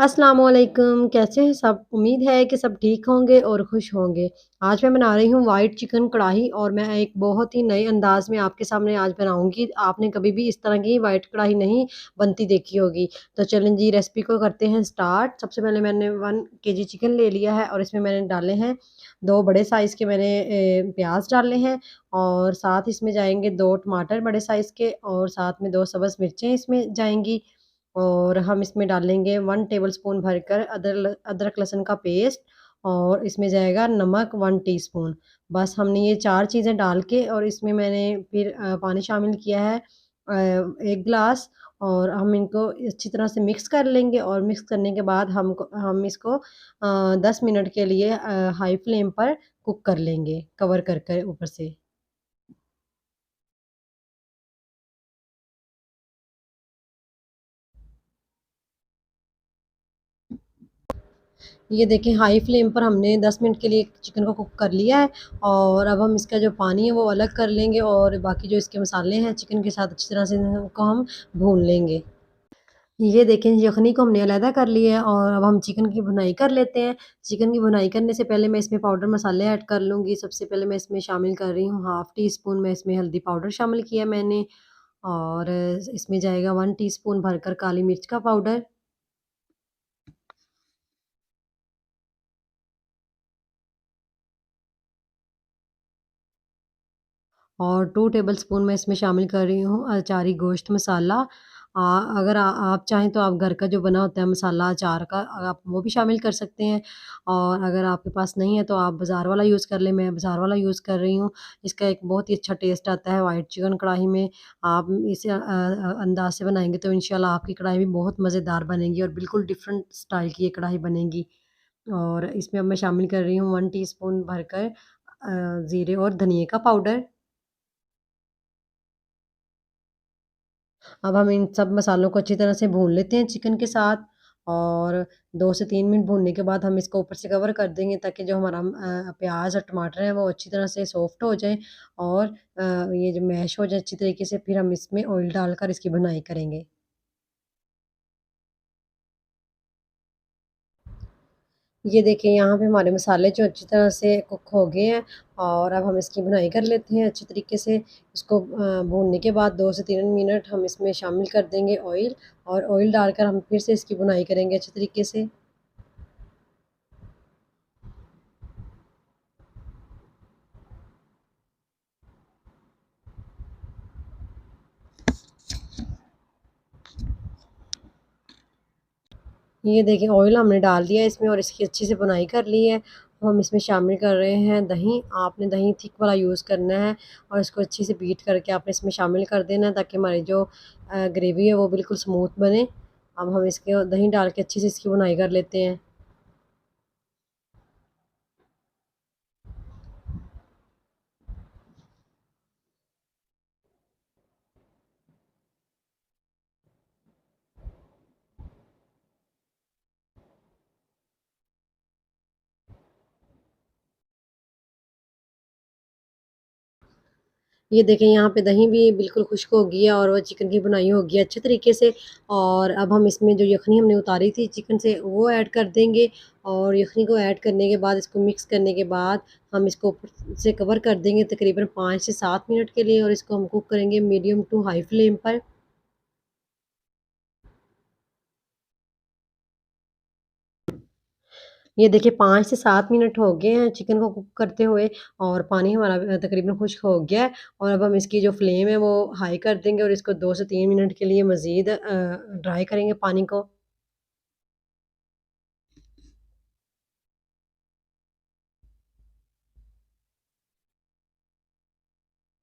अस्सलामुअलैकुम, कैसे हैं सब? उम्मीद है कि सब ठीक होंगे और खुश होंगे। आज मैं बना रही हूँ व्हाइट चिकन कढ़ाई और मैं एक बहुत ही नए अंदाज़ में आपके सामने आज बनाऊँगी। आपने कभी भी इस तरह की व्हाइट कढ़ाई नहीं बनती देखी होगी। तो चलें जी रेसिपी को करते हैं स्टार्ट। सबसे पहले मैंने 1 केजी चिकन ले लिया है और इसमें मैंने डाले हैं 2 बड़े साइज़ के मैंने प्याज़ डाले हैं और साथ इसमें जाएँगे 2 टमाटर बड़े साइज़ के और साथ में 2 सब्ज़ मिर्चें इसमें जाएँगी। और हम इसमें डालेंगे 1 टेबलस्पून भरकर अदरक लहसुन का पेस्ट और इसमें जाएगा नमक 1 टीस्पून। बस हमने ये 4 चीज़ें डाल के और इसमें मैंने फिर पानी शामिल किया है 1 ग्लास और हम इनको अच्छी तरह से मिक्स कर लेंगे और मिक्स करने के बाद हम इसको 10 मिनट के लिए हाई फ्लेम पर कुक कर लेंगे, कवर कर कर ऊपर से। ये देखिए हाई फ्लेम पर हमने 10 मिनट के लिए चिकन को कुक कर लिया है और अब हम इसका जो पानी है वो अलग कर लेंगे और बाकी जो इसके मसाले हैं चिकन के साथ अच्छी तरह से इनको हम भून लेंगे। ये देखें यख़नी को हमने अलहदा कर लिया है और अब हम चिकन की भुनाई कर लेते हैं। चिकन की भुनाई करने से पहले मैं इसमें पाउडर मसाले ऐड कर लूँगी। सबसे पहले मैं इसमें शामिल कर रही हूँ हाफ़ टी स्पून मैं इसमें हल्दी पाउडर शामिल किया मैंने और इसमें जाएगा 1 टीस्पून भरकर काली मिर्च का पाउडर। और 2 टेबलस्पून मैं इसमें शामिल कर रही हूँ अचारी गोश्त मसाला। अगर आप चाहें तो आप घर का जो बना होता है मसाला अचार का आप वो भी शामिल कर सकते हैं और अगर आपके पास नहीं है तो आप बाज़ार वाला यूज़ कर लें, मैं बाज़ार वाला यूज़ कर रही हूँ। इसका एक बहुत ही अच्छा टेस्ट आता है व्हाइट चिकन कढ़ाई में। आप इसे अंदाज़ से बनाएँगे तो इंशाल्लाह आपकी कढ़ाई भी बहुत मज़ेदार बनेगी और बिल्कुल डिफरेंट स्टाइल की ये कढ़ाई बनेगी। और इसमें अब मैं शामिल कर रही हूँ 1 टीस्पून भरकर ज़ीरे और धनिये का पाउडर। अब हम इन सब मसालों को अच्छी तरह से भून लेते हैं चिकन के साथ और 2 से 3 मिनट भूनने के बाद हम इसको ऊपर से कवर कर देंगे ताकि जो हमारा प्याज़ और टमाटर है वो अच्छी तरह से सॉफ्ट हो जाएँ और ये जो मैश हो जाए अच्छी तरीके से फिर हम इसमें ऑयल डालकर इसकी भुनाई करेंगे। ये देखिए यहाँ पे हमारे मसाले जो अच्छी तरह से कुक हो गए हैं और अब हम इसकी भुनाई कर लेते हैं अच्छी तरीके से। इसको भूनने के बाद 2 से 3 मिनट हम इसमें शामिल कर देंगे ऑयल और ऑयल डालकर हम फिर से इसकी भुनाई करेंगे अच्छी तरीके से। ये देखिए ऑयल हमने डाल दिया है इसमें और इसकी अच्छी से भुनाई कर ली है। अब हम इसमें शामिल कर रहे हैं दही। आपने दही थिक वाला यूज़ करना है और इसको अच्छे से बीट करके आपने इसमें शामिल कर देना है ताकि हमारी जो ग्रेवी है वो बिल्कुल स्मूथ बने। अब हम इसके दही डाल के अच्छे से इसकी भुनाई कर लेते हैं। ये देखें यहाँ पे दही भी बिल्कुल खुश्क हो गई है और वो चिकन की भुनाई हो गई है अच्छे तरीके से और अब हम इसमें जो यख़नी हमने उतारी थी चिकन से वो ऐड कर देंगे और यख़नी को ऐड करने के बाद इसको मिक्स करने के बाद हम इसको ऊपर से कवर कर देंगे तकरीबन 5 से 7 मिनट के लिए और इसको हम कुक करेंगे मीडियम टू हाई फ्लेम पर। ये देखिए 5 से 7 मिनट हो गए हैं चिकन को कुक करते हुए और पानी हमारा तकरीबन खुश्क हो गया है और अब हम इसकी जो फ्लेम है वो हाई कर देंगे और इसको 2 से 3 मिनट के लिए मज़ीद ड्राई करेंगे पानी को।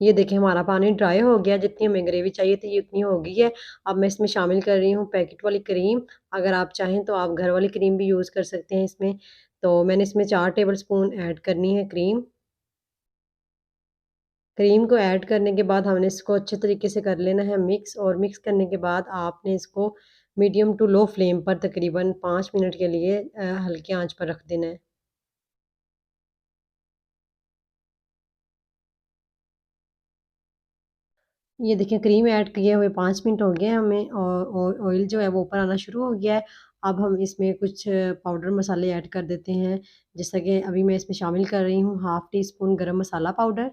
ये देखिए हमारा पानी ड्राई हो गया, जितनी हमें ग्रेवी चाहिए थी उतनी हो गई है। अब मैं इसमें शामिल कर रही हूँ पैकेट वाली क्रीम। अगर आप चाहें तो आप घर वाली क्रीम भी यूज़ कर सकते हैं इसमें। तो मैंने इसमें 4 टेबलस्पून ऐड करनी है क्रीम। क्रीम को ऐड करने के बाद हमने इसको अच्छे तरीके से कर लेना है मिक्स और मिक्स करने के बाद आपने इसको मीडियम टू लो फ्लेम पर तकरीबन 5 मिनट के लिए हल्की आँच पर रख देना है। ये देखिए क्रीम ऐड किए हुए 5 मिनट हो गए हैं हमें और ऑयल जो है वो ऊपर आना शुरू हो गया है। अब हम इसमें कुछ पाउडर मसाले ऐड कर देते हैं, जैसा कि अभी मैं इसमें शामिल कर रही हूँ हाफ़ टी स्पून गरम मसाला पाउडर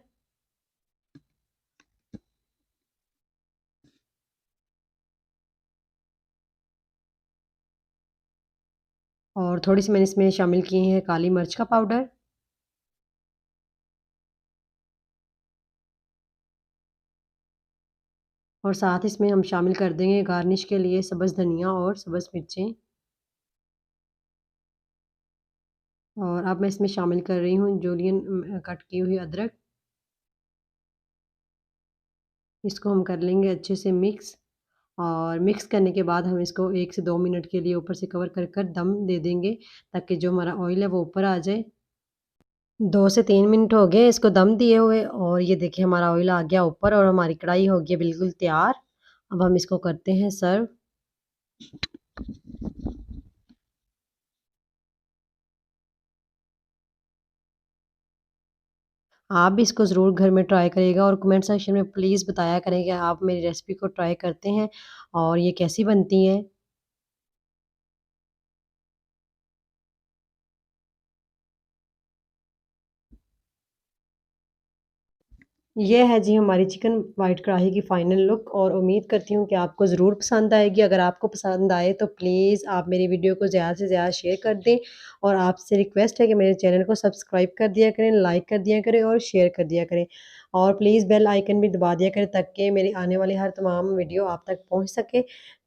और थोड़ी-सी मैंने इसमें शामिल किए हैं काली मिर्च का पाउडर और साथ इसमें हम शामिल कर देंगे गार्निश के लिए सब्ज़ धनिया और सब्ज़ मिर्चें और अब मैं इसमें शामिल कर रही हूँ जूलियन कट की हुई अदरक। इसको हम कर लेंगे अच्छे से मिक्स और मिक्स करने के बाद हम इसको 1 से 2 मिनट के लिए ऊपर से कवर कर दम दे देंगे ताकि जो हमारा ऑयल है वो ऊपर आ जाए। 2 से 3 मिनट हो गए इसको दम दिए हुए और ये देखिए हमारा ऑयल आ गया ऊपर और हमारी कढ़ाई हो गई है बिल्कुल तैयार। अब हम इसको करते हैं सर्व। आप भी इसको ज़रूर घर में ट्राई करिएगा और कमेंट सेक्शन में प्लीज़ बताया करें कि आप मेरी रेसिपी को ट्राई करते हैं और ये कैसी बनती है। ये है जी हमारी चिकन वाइट कढ़ाई की फ़ाइनल लुक और उम्मीद करती हूँ कि आपको ज़रूर पसंद आएगी। अगर आपको पसंद आए तो प्लीज़ आप मेरी वीडियो को ज़्यादा से ज़्यादा शेयर कर दें और आपसे रिक्वेस्ट है कि मेरे चैनल को सब्सक्राइब कर दिया करें, लाइक कर दिया करें और शेयर कर दिया करें। और प्लीज़ बेल आइकन भी दबा दिया करें ताकि मेरी आने वाली हर तमाम वीडियो आप तक पहुँच सके।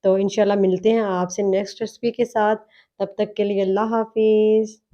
तो इंशाल्लाह मिलते हैं आपसे नेक्स्ट रेसिपी के साथ। तब तक के लिए अल्लाह हाफ़िज़।